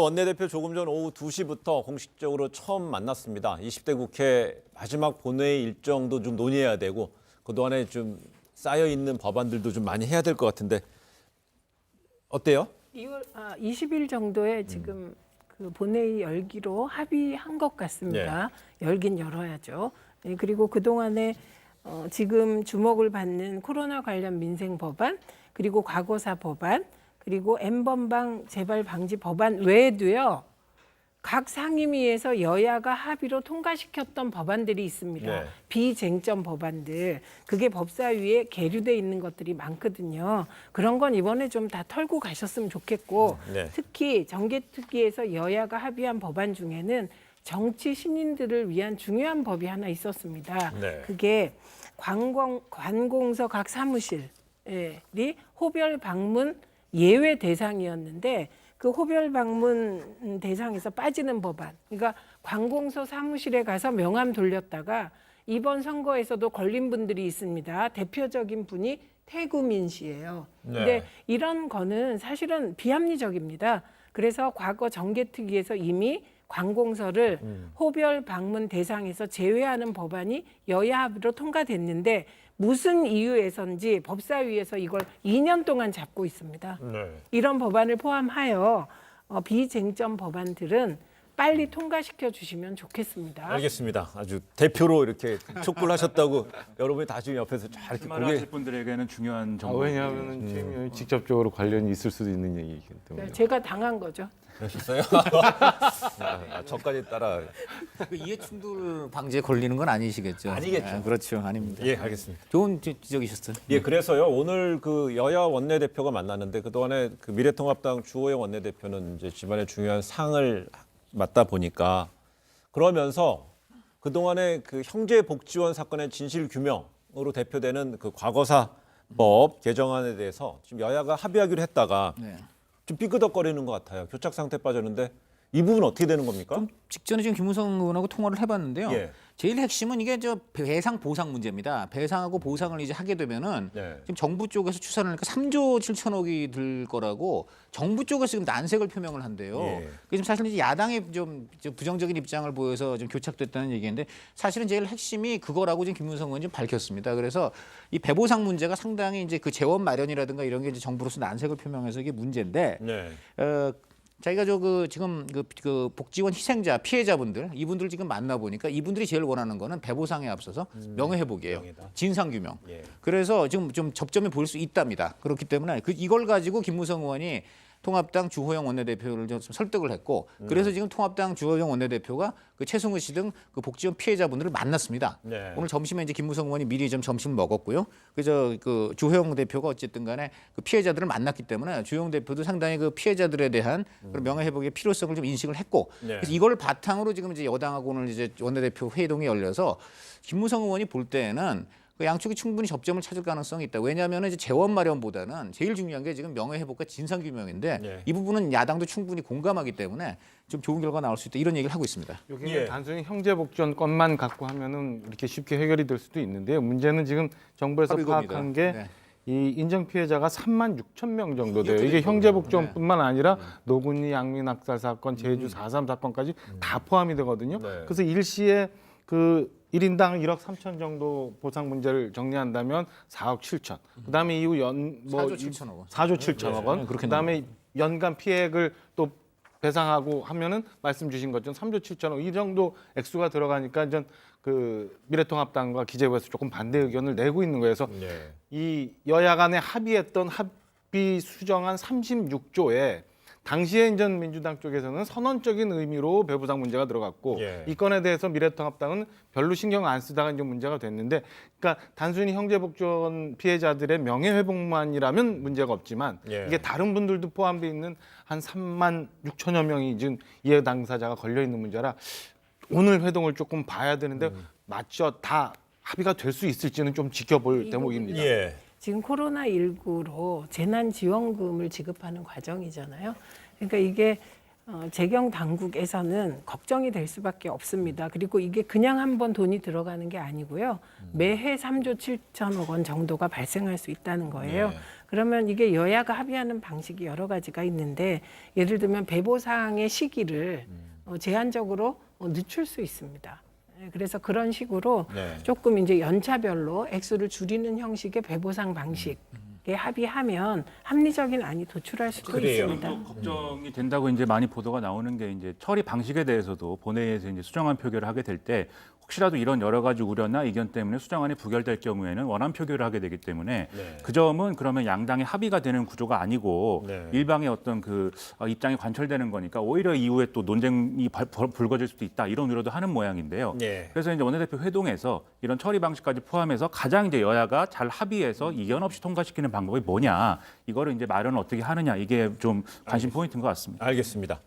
원내대표 조금 전 오후 2시부터 공식적으로 처음 만났습니다. 20대 국회 마지막 본회의 일정도 좀 논의해야 되고 그동안에 좀 쌓여있는 법안들도 좀 많이 해야 될 것 같은데 어때요? 20일 정도에 지금 그 본회의 열기로 합의한 것 같습니다. 열긴 열어야죠. 네, 그리고 그동안에 지금 주목을 받는 코로나 관련 민생 법안, 그리고 과거사 법안, 그리고 N번방 재발 방지 법안 외에도요. 각 상임위에서 여야가 합의로 통과시켰던 법안들이 있습니다. 네. 비쟁점 법안들. 그게 법사위에 계류돼 있는 것들이 많거든요. 그런 건 이번에 좀 다 털고 가셨으면 좋겠고 네. 특히 정개특위에서 여야가 합의한 법안 중에는 정치 신인들을 위한 중요한 법이 하나 있었습니다. 네. 그게 관공서 각 사무실이 호별 방문 예외 대상이었는데 그 호별 방문 대상에서 빠지는 법안. 그러니까 관공서 사무실에 가서 명함 돌렸다가 이번 선거에서도 걸린 분들이 있습니다. 대표적인 분이 태구민 씨예요. 근데 이런 거는 사실은 비합리적입니다. 그래서 과거 정개특위에서 이미 관공서를 호별 방문 대상에서 제외하는 법안이 여야 합의로 통과됐는데 무슨 이유에선지 법사위에서 이걸 2년 동안 잡고 있습니다. 이런 법안을 포함하여 비쟁점 법안들은 빨리 통과시켜 주시면 좋겠습니다. 알겠습니다. 아주 대표로 이렇게 촉구를 하셨다고 여러분이 다 지금 옆에서 잘 이렇게 말씀하실 분들에게는 중요한 정보. 왜냐하면 최 직접적으로 관련이 있을 수도 있는 얘기이기 때문에. 제가 당한 거죠. 그러셨어요? 저까지 따라. 그 이해충돌 방지에 걸리는 건 아니시겠죠? 아니겠죠. 그렇죠, 아닙니다. 예, 알겠습니다. 좋은 지적이셨어요. 예, 그래서요 오늘 그 여야 원내대표가 만났는데 그동안에 그 미래통합당 주호영 원내대표는 이제 집안의 중요한 상을 맡다 보니까 그러면서 그동안에 그 형제복지원 사건의 진실 규명으로 대표되는 그 과거사법 개정안에 대해서 지금 여야가 합의하기로 했다가 네. 좀 삐끄덕거리는 것 같아요. 교착 상태 빠졌는데 이 부분 어떻게 되는 겁니까? 좀 직전에 지금 김무성 의원하고 통화를 해봤는데요. 예. 제일 핵심은 이게 저 배상 보상 문제입니다. 배상하고 보상을 이제 하게 되면은 네. 지금 정부 쪽에서 추산을 하니까 3조 7천억이 들 거라고 정부 쪽에서 지금 난색을 표명을 한대요. 예. 지금 사실 이제 야당이 좀 부정적인 입장을 보여서 좀 교착됐다는 얘기인데 사실은 제일 핵심이 그거라고 지금 김무성 의원이 좀 밝혔습니다. 그래서 이 배보상 문제가 상당히 이제 그 재원 마련이라든가 이런 게 이제 정부로서 난색을 표명해서 이게 문제인데. 네. 자기가 지금 그 복지원 희생자 피해자분들 이분들 지금 만나 보니까 이분들이 제일 원하는 거는 배보상에 앞서서 명예회복이에요. 명예다. 진상규명. 예. 그래서 지금 좀 접점이 보일 수 있답니다. 그렇기 때문에 이걸 가지고 김무성 의원이 통합당 주호영 원내대표를 좀 설득을 했고 그래서 지금 통합당 주호영 원내대표가 그 최승우 씨 등 그 복지원 피해자분들을 만났습니다. 네. 오늘 점심에 이제 김무성 의원이 미리 좀 점심을 먹었고요. 그래서 그 주호영 대표가 어쨌든 간에 그 피해자들을 만났기 때문에 주호영 대표도 상당히 그 피해자들에 대한 그런 명예회복의 필요성을 좀 인식을 했고 네. 그래서 이걸 바탕으로 지금 이제 여당하고 오늘 이제 원내대표 회의동이 열려서 김무성 의원이 볼 때는 그 양쪽이 충분히 접점을 찾을 가능성이 있다. 왜냐하면 이제 재원 마련보다는 제일 중요한 게 지금 명예회복과 진상규명인데 네. 이 부분은 야당도 충분히 공감하기 때문에 좀 좋은 결과 나올 수 있다. 이런 얘기를 하고 있습니다. 여기는 예. 단순히 형제복지원 건만 갖고 하면은 이렇게 쉽게 해결이 될 수도 있는데요. 문제는 지금 정부에서 합의금이다. 파악한 게 네. 이 인정 피해자가 3만 6천 명 정도 돼요. 이것도 이게 있거든요. 형제복지원뿐만 아니라 노군이 양민학살 사건, 제주 4.3 사건까지 다 포함이 되거든요. 네. 그래서 일시에 그 1인당 1억 3천 정도 보상 문제를 정리한다면 4억 7천. 그다음에 이후 4조 7천억 원. 4조 7천억 원. 네, 그렇게 그다음에 연간 피해액을 또 배상하고 하면은 말씀 주신 것처럼 3조 7천억 이 정도 액수가 들어가니까 전 그 미래통합당과 기재부에서 조금 반대 의견을 내고 있는 거예요. 그래서 네. 이 여야 간에 합의했던 합의 수정안 36조에 당시에 이제 민주당 쪽에서는 선언적인 의미로 배부상 문제가 들어갔고 예. 이 건에 대해서 미래통합당은 별로 신경 안 쓰다가 이제 문제가 됐는데, 그러니까 단순히 형제복지원 피해자들의 명예회복만이라면 문제가 없지만 예. 이게 다른 분들도 포함되어 있는 한 3만 6천여 명이 지금 이해 당사자가 걸려 있는 문제라 오늘 회동을 조금 봐야 되는데 맞죠? 다 합의가 될 수 있을지는 좀 지켜볼 대목입니다. 예. 지금 코로나19로 재난지원금을 지급하는 과정이잖아요. 그러니까 이게 재경 당국에서는 걱정이 될 수밖에 없습니다. 그리고 이게 그냥 한번 돈이 들어가는 게 아니고요. 매해 3조 7천억 원 정도가 발생할 수 있다는 거예요. 네. 그러면 이게 여야가 합의하는 방식이 여러 가지가 있는데 예를 들면 배보상의 시기를 제한적으로 늦출 수 있습니다. 그래서 그런 식으로 네. 조금 이제 연차별로 액수를 줄이는 형식의 배보상 방식에 합의하면 합리적인 안이 도출할 수도 그래요. 있습니다. 또 걱정이 된다고 이제 많이 보도가 나오는 게 이제 처리 방식에 대해서도 본회의에서 이제 수정안 표결을 하게 될 때 혹시라도 이런 여러 가지 우려나 의견 때문에 수정안이 부결될 경우에는 원안 표결을 하게 되기 때문에 네. 그 점은 그러면 양당의 합의가 되는 구조가 아니고 네. 일방의 어떤 그 입장이 관철되는 거니까 오히려 이후에 또 논쟁이 불거질 수도 있다 이런 우려도 하는 모양인데요. 네. 그래서 이제 원내대표 회동에서 이런 처리 방식까지 포함해서 가장 이제 여야가 잘 합의해서 이견 없이 통과시키는 방법이 뭐냐 이거를 이제 마련을 어떻게 하느냐 이게 좀 관심 포인트인 것 같습니다. 알겠습니다.